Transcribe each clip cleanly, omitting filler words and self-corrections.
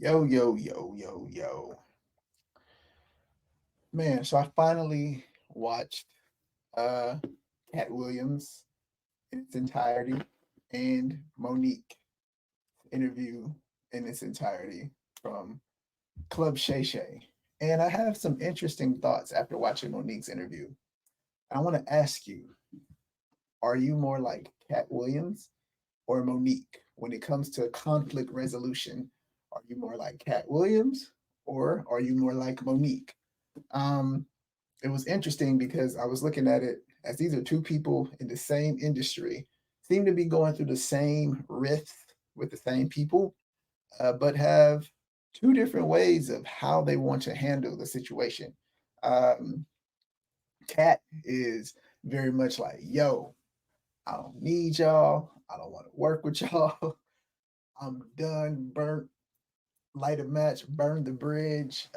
Yo, yo, yo, yo, yo. Man, so I finally watched uh Cat Williams in its entirety and Monique interview in its entirety from Club Shay Shay. And I have some interesting thoughts after watching Monique's interview. I want to ask you, are you more like Cat Williams or Monique when it comes to conflict resolution? Are you more like Cat Williams or are you more like Monique? Um, it was interesting because I was looking at it as these are two people in the same industry, seem to be going through the same risk with the same people, but have two different ways of how they want to handle the situation. Um, Kat is very much like, yo, I don't need y'all. I don't want to work with y'all. I'm done, burnt, light a match, burn the bridge.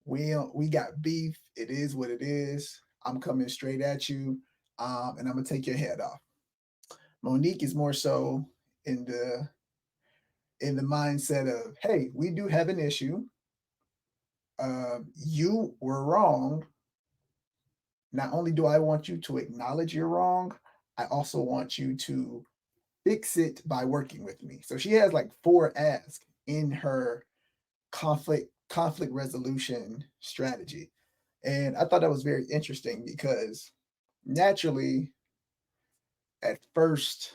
We got beef. It is what it is. I'm coming straight at you, and I'm gonna take your head off. Monique is more so in the mindset of, hey, we do have an issue. You were wrong. Not only do I want you to acknowledge you're wrong, I also want you to fix it by working with me. So she has like four asks in her conflict resolution strategy. And I thought that was very interesting because naturally, at first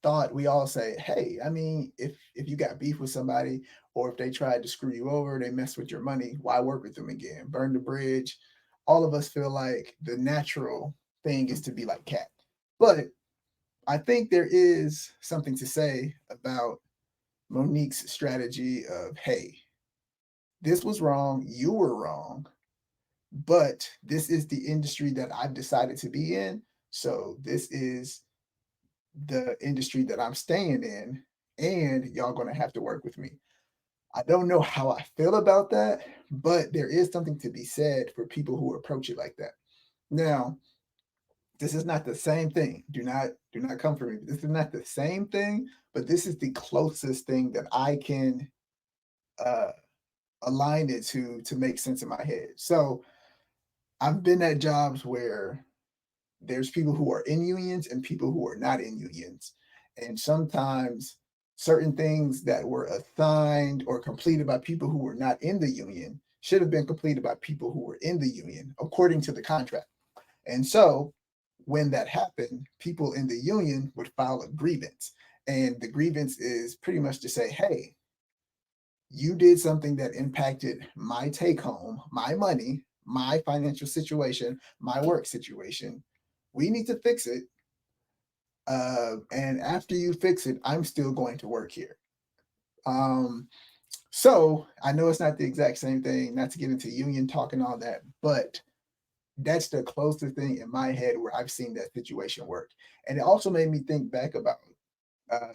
thought, we all say, "Hey, I mean, if you got beef with somebody, or if they tried to screw you over, they mess with your money, why work with them again? Burn the bridge." All of us feel like the natural thing is to be like Cat, but I think there is something to say about Monique's strategy of, "Hey, this was wrong. You were wrong. But this is the industry that I've decided to be in. So this is the industry that I'm staying in, and y'all gonna have to work with me." I don't know how I feel about that, but there is something to be said for people who approach it like that. Now, this is not the same thing. Do not come for me. This is not the same thing, but this is the closest thing that I can uh align it to make sense in my head. So I've been at jobs where there's people who are in unions and people who are not in unions. And sometimes certain things that were assigned or completed by people who were not in the union should have been completed by people who were in the union according to the contract. And so when that happened, people in the union would file a grievance. And the grievance is pretty much to say, hey, you did something that impacted my take home, my money, my financial situation, my work situation. We need to fix it. And after you fix it, I'm still going to work here. Um, so I know it's not the exact same thing, not to get into union talk and all that, but that's the closest thing in my head where I've seen that situation work. And it also made me think back about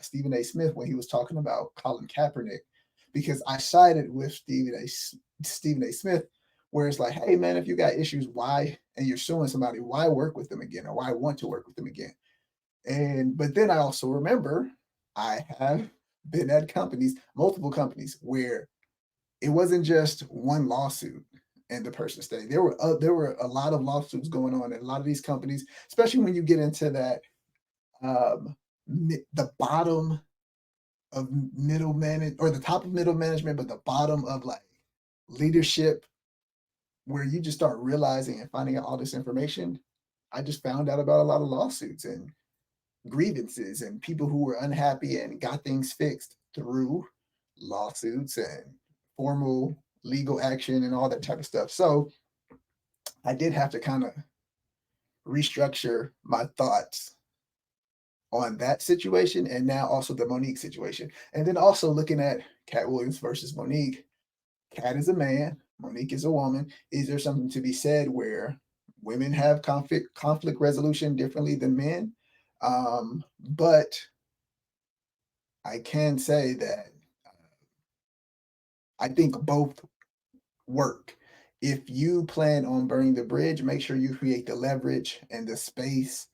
Stephen A. Smith when he was talking about Colin Kaepernick, because I sided with Stephen A. Smith, where it's like, hey man, if you got issues, why and you're suing somebody, why work with them again, or why want to work with them again? And but then I also remember I have been at companies, multiple companies, where it wasn't just one lawsuit and the person stayed. There were a lot of lawsuits going on in a lot of these companies, especially when you get into that um, the bottom of middle management or the top of middle management, but the bottom of like leadership, where you just start realizing and finding out all this information. I just found out about a lot of lawsuits and grievances and people who were unhappy and got things fixed through lawsuits and formal legal action and all that type of stuff. So I did have to kind of restructure my thoughts on that situation and now also the Monique situation. And then also looking at Cat Williams versus Monique. Cat is a man, Monique is a woman. Is there something to be said where women have conflict resolution differently than men? But I can say that I think both work. If you plan on burning the bridge, make sure you create the leverage and the space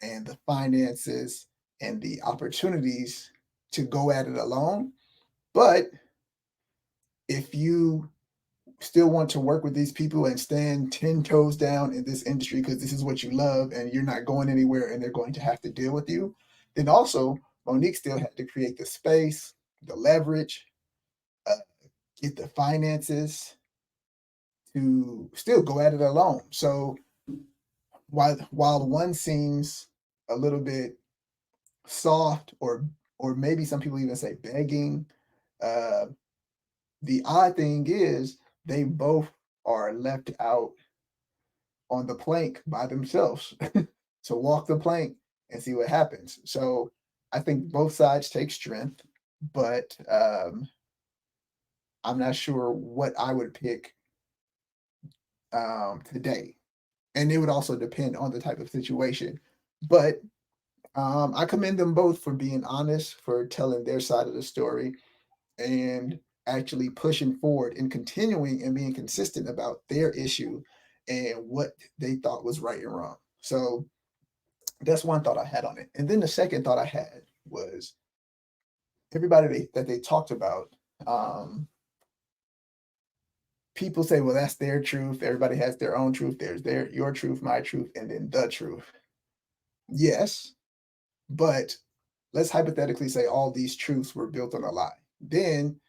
and the finances and the opportunities to go at it alone. But if you still want to work with these people and stand 10 toes down in this industry because this is what you love and you're not going anywhere and they're going to have to deal with you, then also Monique still had to create the space, the leverage, uh, get the finances to still go at it alone. So while one seems a little bit soft or maybe some people even say begging, uh, the odd thing is they both are left out on the plank by themselves to walk the plank and see what happens. So I think both sides take strength, but I'm not sure what I would pick today. And it would also depend on the type of situation. But I commend them both for being honest, for telling their side of the story, and actually pushing forward and continuing and being consistent about their issue and what they thought was right and wrong. So that's one thought I had on it. And then the second thought I had was everybody that they talked about. People say, well, that's their truth. Everybody has their own truth. There's your truth, my truth, and then the truth. Yes, but let's hypothetically say all these truths were built on a lie. Then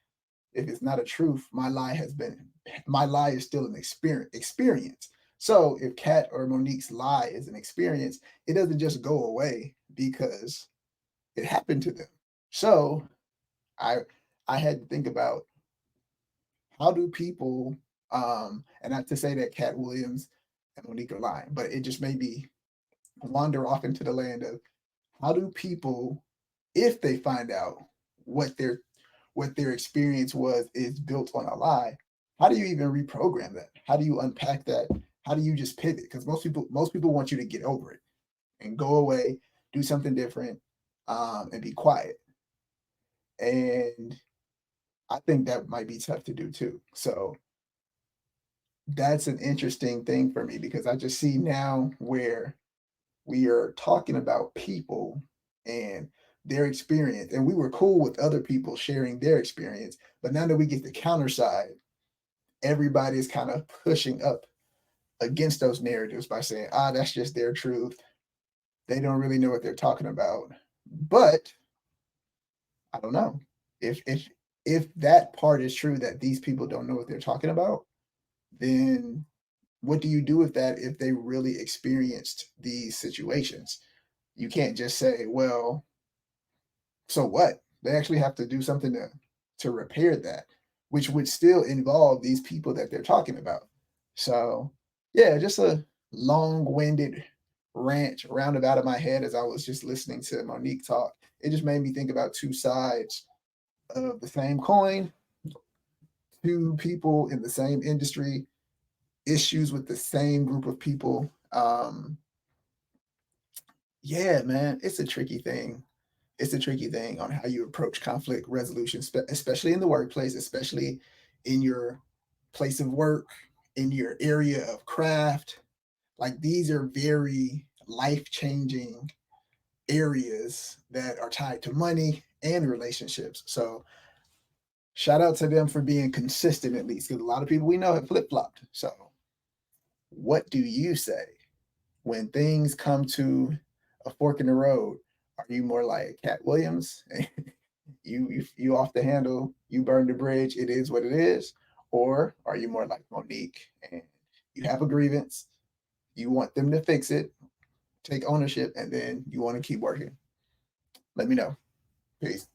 if it's not a truth, my lie is still an experience. So if Kat or Monique's lie is an experience, it doesn't just go away because it happened to them. So I I had to think about how do people and not to say that Cat Williams and Monique are lying, but it just made me wander off into the land of how do people, if they find out what their what their experience was is built on a lie, how do you even reprogram that? How do you unpack that? How do you just pivot? Because most people want you to get over it and go away, do something different, and be quiet. And I think that might be tough to do too. So that's an interesting thing for me because I just see now where we are talking about people and their experience, and we were cool with other people sharing their experience. But now that we get the counter side, everybody is kind of pushing up against those narratives by saying, that's just their truth. They don't really know what they're talking about. But I don't know if that part is true that these people don't know what they're talking about, then what do you do with that if they really experienced these situations? You can't just say, well, so what? They actually have to do something to repair that, which would still involve these people that they're talking about. So yeah, just a long-winded rant roundabout in my head as I was just listening to Monique talk. It just made me think about two sides of the same coin, two people in the same industry, issues with the same group of people. Yeah, man, it's a tricky thing. It's a tricky thing on how you approach conflict resolution, especially in the workplace, especially in your place of work, in your area of craft. Like these are very life changing areas that are tied to money and relationships. So shout out to them for being consistent at least, because a lot of people we know have flip flopped. So what do you say when things come to a fork in the road? Are you more like Cat Williams? You off the handle, you burn the bridge, it is what it is? Or are you more like Monique and you have a grievance, you want them to fix it, take ownership, and then you want to keep working? Let me know. Peace.